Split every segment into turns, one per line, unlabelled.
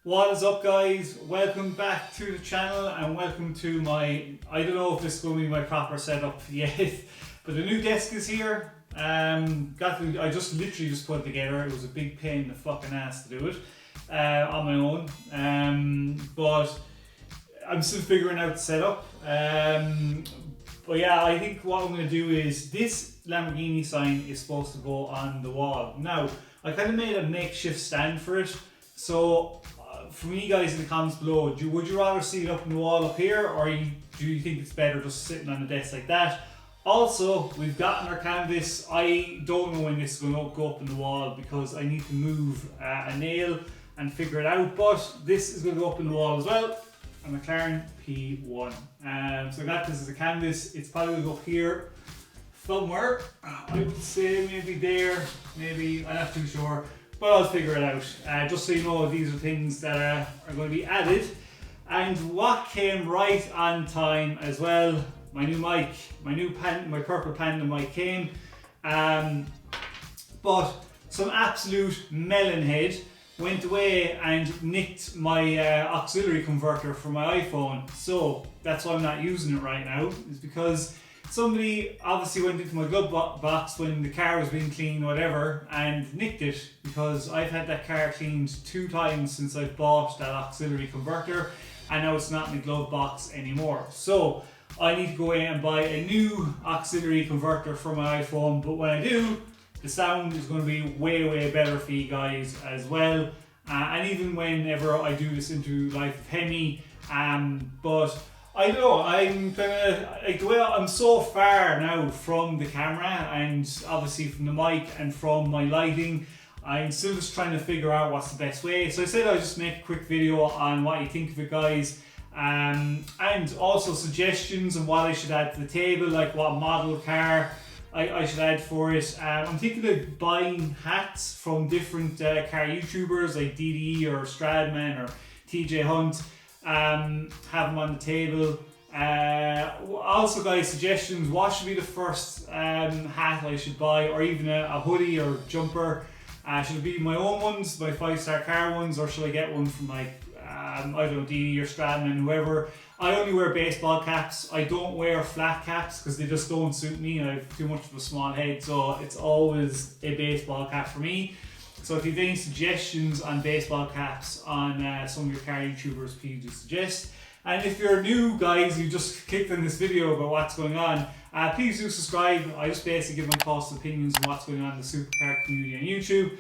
What is up, guys? Welcome back to the channel and welcome to my, I don't know if this is going to be my proper setup yet, but the new desk is here. I just literally put it together. It was a big pain in the fucking ass to do it on my own, but I'm still figuring out the setup. But yeah, I think what I'm going to do is this Lamborghini sign is supposed to go on the wall. Now, I kind of made a makeshift stand for it. So, for me guys in the comments below, would you rather see it up on the wall up here, or do you think it's better just sitting on the desk like that? Also, we've gotten our canvas. I don't know when this is going to go up on the wall because I need to move a nail and figure it out, but this is going to go up on the wall as well. A McLaren P1. So I got this as a canvas. It's probably going to go up here somewhere. I would say maybe there, maybe, I'm not too sure. But I'll figure it out. Just so you know, these are things that are going to be added. And what came right on time as well, my new mic, my purple Panda mic came. But some absolute melon head went away and nicked my auxiliary converter for my iPhone. So that's why I'm not using it right now, is because somebody obviously went into my glove box when the car was being cleaned or whatever and nicked it, because I've had that car cleaned 2 times since I've bought that auxiliary converter, and now it's not in the glove box anymore. So I need to go in and buy a new auxiliary converter for my iPhone, but when I do, the sound is going to be way better for you guys as well. And even whenever I do this into Life of Hemi, but I don't know, I'm kind of, I'm so far now from the camera and obviously from the mic and from my lighting. I'm still just trying to figure out what's the best way. So I said I'll just make a quick video on what you think of it, guys. And also suggestions on what I should add to the table, like what model car I should add for it. I'm thinking of buying hats from different car YouTubers like DDE or Stradman or TJ Hunt. Have them on the table. Also, guys, suggestions. What should be the first hat I should buy, or even a hoodie or jumper? Should it be my own ones, my 5-star car ones, or should I get one from like I don't know, DD or Stradman, whoever? I only wear baseball caps. I don't wear flat caps because they just don't suit me. I have too much of a small head, so it's always a baseball cap for me. So if you have any suggestions on baseball caps on some of your car YouTubers, please do suggest. And if you're new, guys, you just clicked on this video about what's going on, please do subscribe. I just basically give my thoughts and opinions on what's going on in the supercar community on YouTube.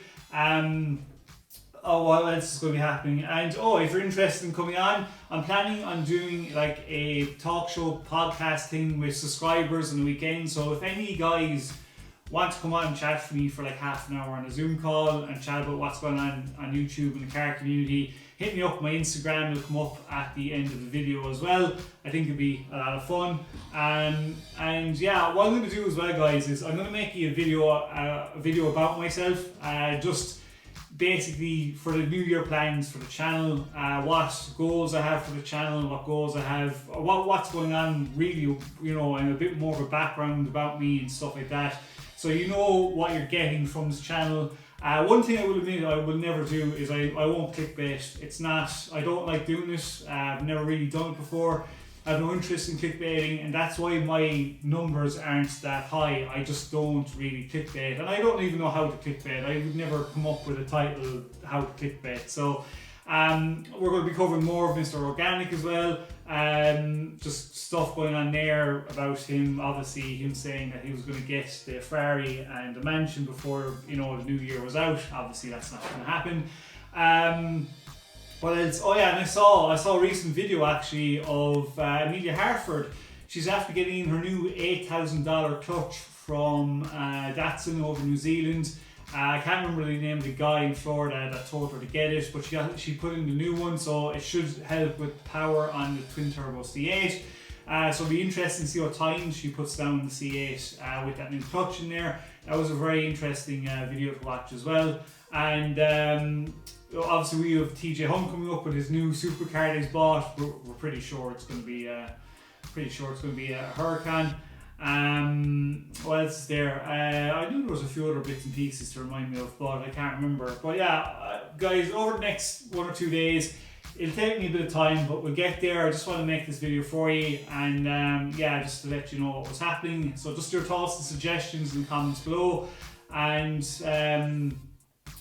What else is going to be happening? And if you're interested in coming on, I'm planning on doing like a talk show podcast thing with subscribers on the weekend. So if any of you guys want to come on and chat for me for like half an hour on a Zoom call and chat about what's going on YouTube and the car community, hit me up. My Instagram will come up at the end of the video as well. I think it'll be a lot of fun. And yeah, what I'm going to do as well, guys, is I'm going to make you a video about myself, just basically for the New Year plans for the channel, what goals I have for the channel, what goals I have, what's going on really, you know, and a bit more of a background about me and stuff like that. So you know what you're getting from this channel. One thing I will admit I will never do is I won't clickbait. It's not, I don't like doing this. I've never really done it before. I have no interest in clickbaiting, and that's why my numbers aren't that high. I just don't really clickbait, and I don't even know how to clickbait. I would never come up with a title how to clickbait. So we're going to be covering more of Mr. Organic as well. Just stuff going on there about him, obviously him saying that he was going to get the Ferrari and the mansion before, you know, the new year was out. Obviously that's not going to happen. What else? Oh yeah, and I saw a recent video actually of Emelia Hartford. She's after getting her new $8,000 clutch from Datsun over New Zealand. I can't remember the name of the guy in Florida that told her to get it, but she put in the new one, so it should help with power on the twin turbo C8. So it'll be interesting to see what time she puts down the C8 with that new clutch in there. That was a very interesting video to watch as well. And obviously we have TJ Hunt coming up with his new supercar that he's bought. We're pretty sure it's going to be a Huracan. What else is there? I knew there was a few other bits and pieces to remind me of, but I can't remember. But yeah, guys, over the next 1 or 2 days, it'll take me a bit of time, but we'll get there. I just want to make this video for you, and yeah, just to let you know what was happening. So just your thoughts and suggestions in the comments below, and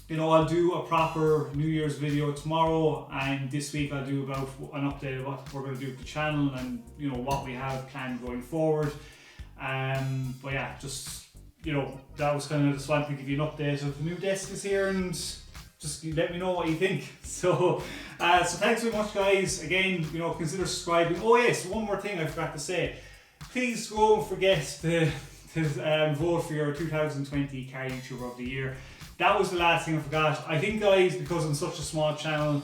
you know, I'll do a proper New Year's video tomorrow, and this week I'll do about an update of what we're going to do with the channel and, you know, what we have planned going forward. But yeah, just, you know, that was kind of just wanted to give you an update of the new desk is here, and just let me know what you think. So thanks very much, guys. Again, you know, consider subscribing. Oh yes, one more thing I forgot to say. Please don't forget to vote for your 2020 Car YouTuber of the Year. That was the last thing I forgot. I think, guys, because I'm such a small channel,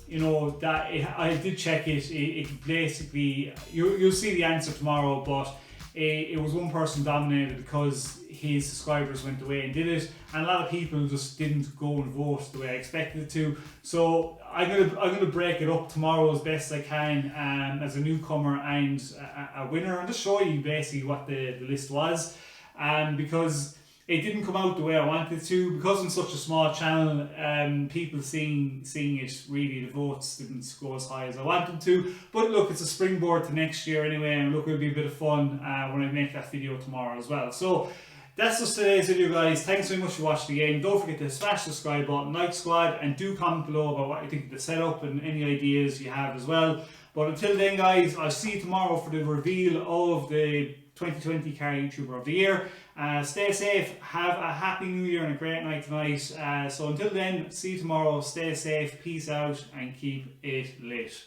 you know, that I did check it. It basically, you'll see the answer tomorrow, but it was one person dominated because his subscribers went away and did it, and a lot of people just didn't go and vote the way I expected it to. So I'm gonna break it up tomorrow as best I can, as a newcomer and a winner, and just show you basically what the list was, because it didn't come out the way I wanted it to. Because I'm such a small channel, people seeing it, really the votes didn't go as high as I wanted to. But look, it's a springboard to next year anyway, and look, it'll be a bit of fun when I make that video tomorrow as well. So that's just today's video, guys. Thanks very much for watching again. Don't forget to smash the subscribe button, like squad, and do comment below about what you think of the setup and any ideas you have as well. But until then, guys, I'll see you tomorrow for the reveal of the 2020 Car YouTuber of the Year. Stay safe, have a happy new year and a great night tonight. So until then, see you tomorrow, stay safe, peace out, and keep it lit.